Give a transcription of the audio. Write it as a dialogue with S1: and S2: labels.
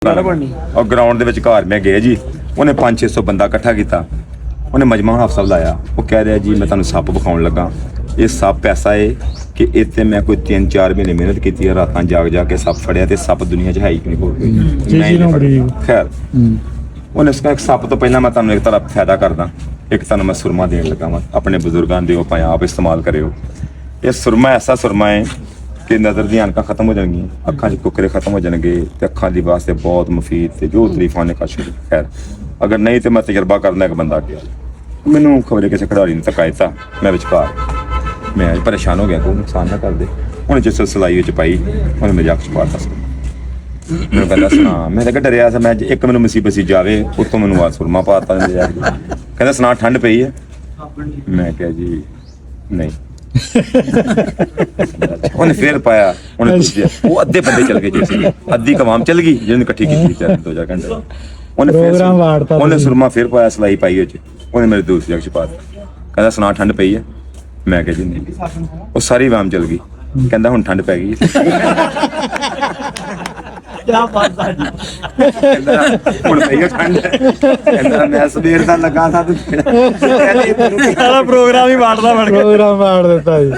S1: और ग्राउंड ਦੇ ਵਿੱਚ ਘਰ ਮੈਂ ਗਿਆ ਜੀ ਉਹਨੇ 500-600 ਬੰਦਾ ਇਕੱਠਾ ਕੀਤਾ ਉਹਨੇ ਮਜਮਾ ਹਫਸਾ ਲਾਇਆ ਉਹ ਕਹਿ ਰਿਹਾ ਜੀ ਮੈਂ ਤੁਹਾਨੂੰ ਸੱਪ ਵਿਖਾਉਣ ਲੱਗਾ ਇਹ ਸੱਪ ਐਸਾ ਏ ਕਿ ਇੱਥੇ ਮੈਂ ਕੋਈ 3-4 ਮਹੀਨੇ ਮਿਹਨਤ ਕੀਤੀ ਹੈ ਰਾਤਾਂ ਜਾਗ ਕੇ ਸੱਪ ਫੜਿਆ ਤੇ ਸੱਪ ਦੁਨੀਆ 'ਚ ਹੈ ਹੀ ਨਹੀਂ ਹੋਰ ਕੋਈ ਖੈਰ ਉਹਨੇ ਸੱਪ ਤੋਂ ਪਹਿਲਾਂ ਮੈਂ ਤੁਹਾਨੂੰ ਇੱਕ ਤਰ੍ਹਾਂ ਫਾਇਦਾ ਕਰਦਾ ਇੱਕ ਤੁਹਾਨੂੰ ਮੈਂ ਸੁਰਮਾ ਦੇਣ ਲੱਗਾ ਵਾਂ ਆਪਣੇ ਬਜ਼ੁਰਗਾਂ ਦੇ ਉਹ ਭਾਵੇਂ ਆਪ ਇਸਤੇਮਾਲ ਕਰਿਓ ਇਹ ਸੁਰਮਾ ਐਸਾ ਸੁਰਮਾ ਹੈ कि नज़र दी अनका खत्म हो जाएंगी अखा च कुकरे खत्म हो जाएंगे तो अखा दी वास्ते बहुत मुफीद थे जो तरीफा ने कश खैर अगर नहीं तो मैं तजर्बा करना एक बंदा गया मैनू खबरे किसी खिडारी ने धक्का दिता मैं विचकार मैं परेशान हो गया कोई नुकसान ना कर दे उन्हें जिस सिलाई पाई उन्हें मजाक च पाता मैं कहता सुना मैं तो डरिया सा मैं एक मैनू मुसीबत सी जावे उत्तों मैनू आ सुरमा पाता कहता सुना ठंड पई है मैं क्या जी नहीं ਉਹਨੇ ਫੇਰ ਪਾਇਆ ਉਹਨੇ ਦੂਜੇ ਉਹ ਅੱਧੇ ਬੰਦੇ ਚਲ ਗਏ ਜੀ ਅੱਧੀ ਕਵਾਮ ਚਲ ਗਈ ਜਿਹਨੇ ਇਕੱਠੀ ਕੀਤੀ 2-4 ਘੰਟੇ ਉਹਨੇ ਪ੍ਰੋਗਰਾਮ ਵਾੜਤਾ ਉਹਨੇ ਸੁਰਮਾ ਫੇਰ ਪਾਇਆ ਸਲਾਈ ਪਾਈ ਉਹ ਚ ਉਹਨੇ ਮੇਰੇ ਦੋਸਤ ਜਗ ਚ ਪਾਤਾ ਕਹਿੰਦਾ ਸੁਣਾ ਠੰਡ ਪਈ ਹੈ ਮੈਂ ਕਿਹਾ ਜੀ ਨਹੀਂ ਉਹ ਸਾਰੀ ਵਾਮ ਚਲ ਗਈ ਕਹਿੰਦਾ ਹੁਣ ਠੰਡ ਪੈ ਗਈ क्या बात है ਹੁਣ ਪਈ ਠੰਡ ਕਹਿੰਦਾ ਮੈਂ ਸਵੇਰ ਦਾ ਲੱਗਾ ਸਾਂ ਤੇ
S2: ਸਾਰਾ ਪ੍ਰੋਗਰਾਮ ਹੀ ਵਾੜਦਾ ਬਣ ਗਿਆ
S3: ਪ੍ਰੋਗਰਾਮ ਵਾੜ ਦਿੱਤਾ ਜੀ